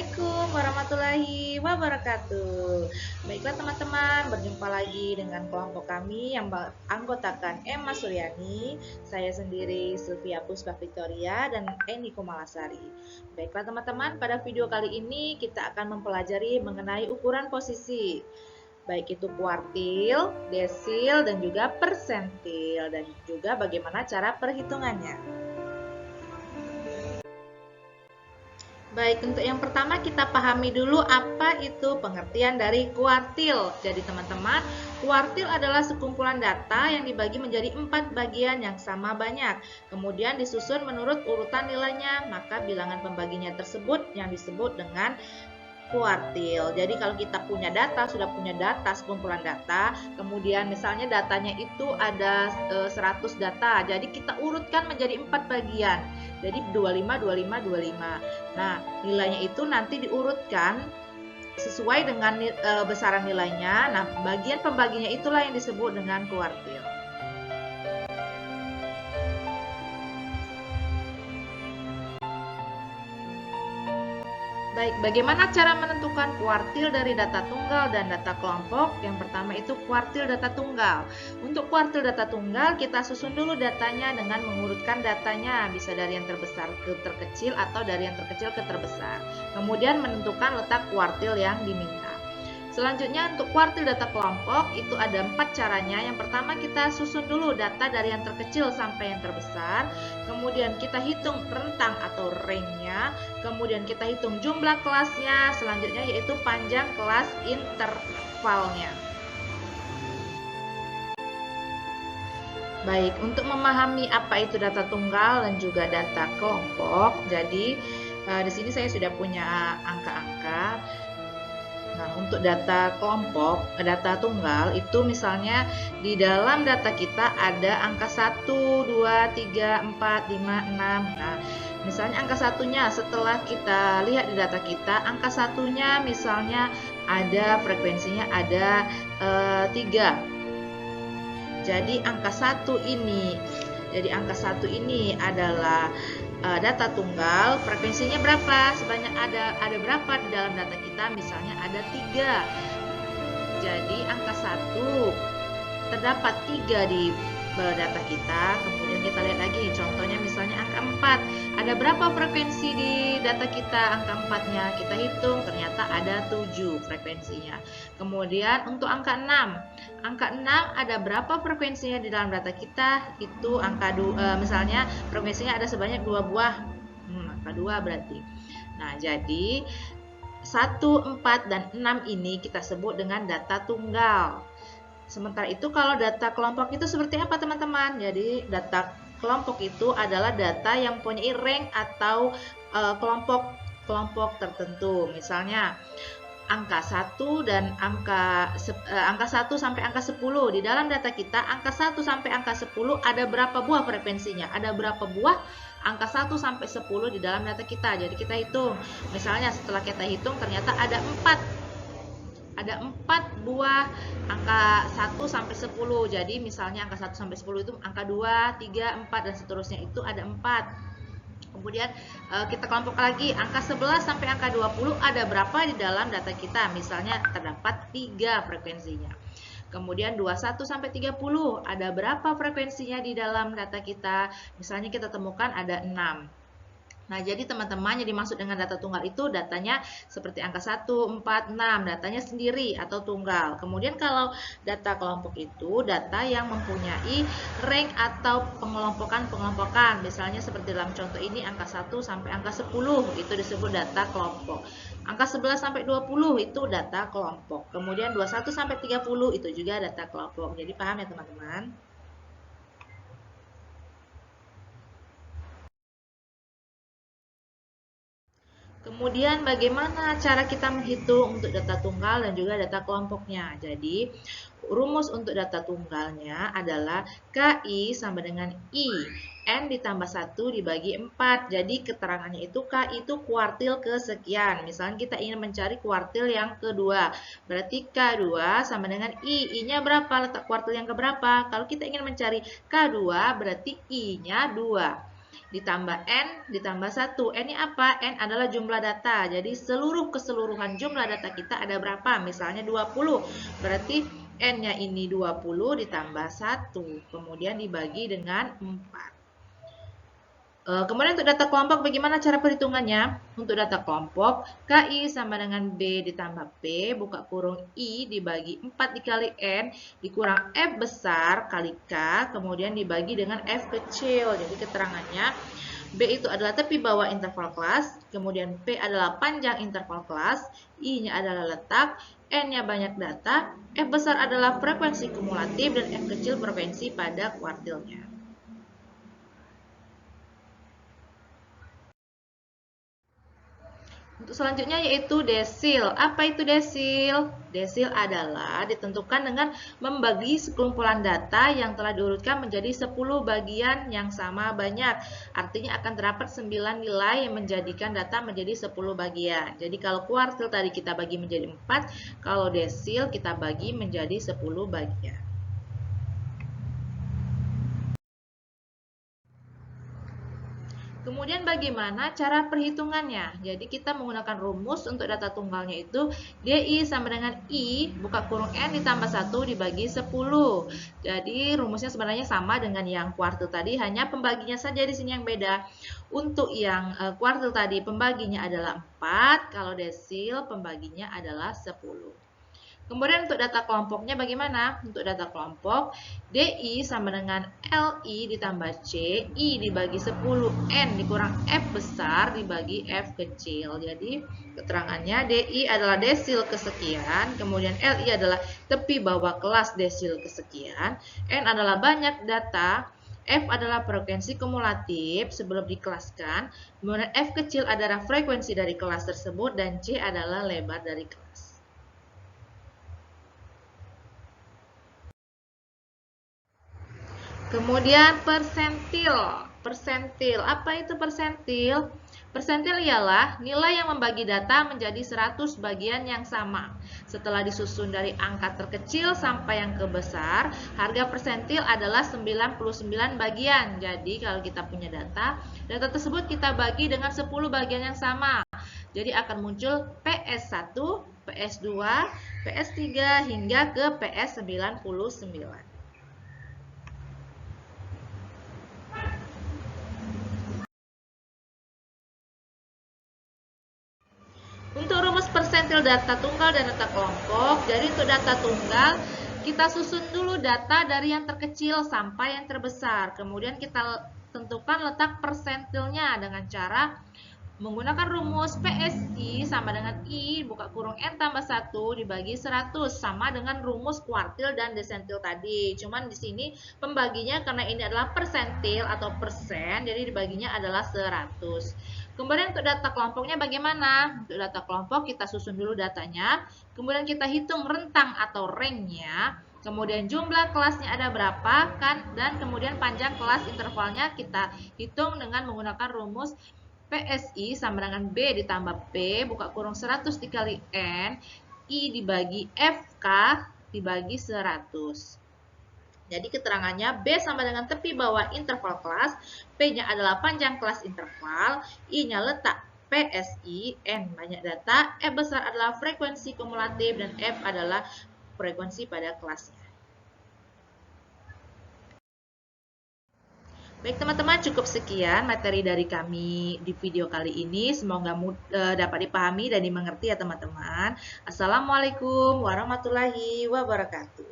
Assalamualaikum warahmatullahi wabarakatuh. Baiklah teman-teman, berjumpa lagi dengan kelompok kami yang beranggotakan Emma Suryani, saya sendiri Sylvia Puspa Victoria, dan Eni Kumalasari. Baiklah teman-teman, pada video kali ini kita akan mempelajari mengenai ukuran posisi, baik itu kuartil, desil, dan juga persentil, dan juga bagaimana cara perhitungannya. Baik, untuk yang pertama kita pahami dulu apa itu pengertian dari kuartil. Jadi teman-teman, kuartil adalah sekumpulan data yang dibagi menjadi 4 bagian yang sama banyak. Kemudian disusun menurut urutan nilainya, maka bilangan pembaginya tersebut yang disebut dengan kuartil. Jadi kalau kita punya data, sudah punya data, sekumpulan data, kemudian misalnya datanya itu ada 100 data, jadi kita urutkan menjadi 4 bagian. Jadi 25, 25, 25. Nah, nilainya itu nanti diurutkan sesuai dengan besaran nilainya. Nah, bagian pembaginya itulah yang disebut dengan kuartil. Baik, bagaimana cara menentukan kuartil dari data tunggal dan data kelompok? Yang pertama itu kuartil data tunggal. Untuk kuartil data tunggal, kita susun dulu datanya dengan mengurutkan datanya, bisa dari yang terbesar ke terkecil atau dari yang terkecil ke terbesar. Kemudian menentukan letak kuartil yang diminta. Selanjutnya untuk kuartil data kelompok itu ada 4 caranya. Yang pertama kita susun dulu data dari yang terkecil sampai yang terbesar. Kemudian kita hitung rentang atau range-nya. Kemudian kita hitung jumlah kelasnya. Selanjutnya yaitu panjang kelas intervalnya. Baik, untuk memahami apa itu data tunggal dan juga data kelompok. Jadi di sini saya sudah punya angka-angka. Nah, untuk data kelompok, data tunggal itu misalnya di dalam data kita ada angka 1, 2, 3, 4, 5, 6. Nah, misalnya angka satunya setelah kita lihat di data kita, angka satunya misalnya ada frekuensinya ada 3. Jadi angka 1 ini adalah data tunggal, frekuensinya berapa? Sebanyak ada berapa di dalam data kita? Misalnya ada 3. Jadi angka 1 terdapat 3 di data kita. Kemudian kita lihat lagi contohnya, misalnya angka 4. Ada berapa frekuensi di data kita? Angka 4-nya kita hitung, ternyata ada 7 frekuensinya. Kemudian untuk angka 6. Angka 6 ada berapa frekuensinya di dalam data kita? Itu angka misalnya frekuensinya ada sebanyak 2 buah. Angka 2 berarti. Nah, jadi 1, 4, dan 6 ini kita sebut dengan data tunggal. Sementara itu kalau data kelompok itu seperti apa teman-teman? Jadi data kelompok itu adalah data yang mempunyai rank atau kelompok tertentu. Misalnya angka 1 dan angka 1 sampai angka 10. Di dalam data kita angka 1 sampai angka 10 ada berapa buah frekuensinya? Ada berapa buah angka 1 sampai 10 di dalam data kita. Jadi kita hitung. Misalnya setelah kita hitung ternyata ada 4 buah angka 1 sampai 10. Jadi misalnya angka 1 sampai 10 itu angka 2, 3, 4 dan seterusnya itu ada 4. Kemudian kita kelompok lagi, angka 11 sampai angka 20 ada berapa di dalam data kita? Misalnya terdapat 3 frekuensinya. Kemudian 21 sampai 30 ada berapa frekuensinya di dalam data kita? Misalnya kita temukan ada 6. Nah, jadi teman-teman yang dimaksud dengan data tunggal itu datanya seperti angka 1, 4, 6, datanya sendiri atau tunggal. Kemudian kalau data kelompok itu data yang mempunyai rank atau pengelompokan. Misalnya seperti dalam contoh ini angka 1 sampai angka 10 itu disebut data kelompok. Angka 11 sampai 20 itu data kelompok. Kemudian 21 sampai 30 itu juga data kelompok. Jadi paham ya teman-teman? Kemudian bagaimana cara kita menghitung untuk data tunggal dan juga data kelompoknya. Jadi rumus untuk data tunggalnya adalah KI sama dengan I. N ditambah 1 dibagi 4. Jadi keterangannya itu KI itu kuartil kesekian. Misalnya kita ingin mencari kuartil yang kedua. Berarti K2 sama dengan I. I-nya berapa? Letak kuartil yang keberapa? Kalau kita ingin mencari K2 berarti I-nya 2. ditambah N ditambah 1. N ini apa? N adalah jumlah data. Jadi keseluruhan jumlah data kita ada berapa? Misalnya 20. Berarti N-nya ini 20 ditambah 1. Kemudian dibagi dengan 4. Kemudian untuk data kelompok bagaimana cara perhitungannya? Untuk data kelompok, KI sama dengan B ditambah P, buka kurung I dibagi 4 dikali N, dikurang F besar kali K, kemudian dibagi dengan F kecil. Jadi keterangannya, B itu adalah tepi bawah interval kelas, kemudian P adalah panjang interval kelas, I-nya adalah letak, N-nya banyak data, F besar adalah frekuensi kumulatif, dan F kecil frekuensi pada kuartilnya. Untuk selanjutnya yaitu desil. Apa itu desil? Desil adalah ditentukan dengan membagi sekumpulan data yang telah diurutkan menjadi 10 bagian yang sama banyak. Artinya akan terdapat 9 nilai yang menjadikan data menjadi 10 bagian. Jadi kalau kuartil tadi kita bagi menjadi 4, kalau desil kita bagi menjadi 10 bagian. Kemudian bagaimana cara perhitungannya? Jadi kita menggunakan rumus untuk data tunggalnya itu DI sama dengan I buka kurung N ditambah 1 dibagi 10. Jadi rumusnya sebenarnya sama dengan yang kuartil tadi, hanya pembaginya saja di sini yang beda. Untuk yang kuartil tadi pembaginya adalah 4, kalau desil pembaginya adalah 10. Kemudian untuk data kelompoknya bagaimana? Untuk data kelompok, DI sama dengan LI ditambah C, I dibagi 10, N dikurang F besar dibagi F kecil. Jadi keterangannya DI adalah desil kesekian, kemudian LI adalah tepi bawah kelas desil kesekian, N adalah banyak data, F adalah frekuensi kumulatif sebelum dikelaskan, kemudian F kecil adalah frekuensi dari kelas tersebut, dan C adalah lebar dari kelas. Kemudian persentil. Persentil, apa itu persentil? Persentil ialah nilai yang membagi data menjadi 100 bagian yang sama. Setelah disusun dari angka terkecil sampai yang kebesar, harga persentil adalah 99 bagian. Jadi kalau kita punya data tersebut kita bagi dengan 10 bagian yang sama. Jadi akan muncul PS1, PS2, PS3 hingga ke PS99. Untuk rumus persentil data tunggal dan data kelompok, jadi untuk data tunggal, kita susun dulu data dari yang terkecil sampai yang terbesar. Kemudian kita tentukan letak persentilnya dengan cara menggunakan rumus PSI sama dengan I buka kurung N tambah 1 dibagi 100 sama dengan rumus kuartil dan desentil tadi. Cuman di sini pembaginya karena ini adalah persentil atau persen, jadi dibaginya adalah 100. Kemudian untuk data kelompoknya bagaimana? Untuk data kelompok kita susun dulu datanya, kemudian kita hitung rentang atau range-nya, kemudian jumlah kelasnya ada berapa kan, dan kemudian panjang kelas intervalnya kita hitung dengan menggunakan rumus PSI sama dengan B ditambah P buka kurung 100 dikali N, I dibagi FK dibagi 100. Jadi keterangannya B sama dengan tepi bawah interval kelas, P-nya adalah panjang kelas interval, I-nya letak PSI, N banyak data, F besar adalah frekuensi kumulatif, dan F adalah frekuensi pada kelasnya. Baik teman-teman, cukup sekian materi dari kami di video kali ini. Semoga dapat dipahami dan dimengerti ya teman-teman. Assalamualaikum warahmatullahi wabarakatuh.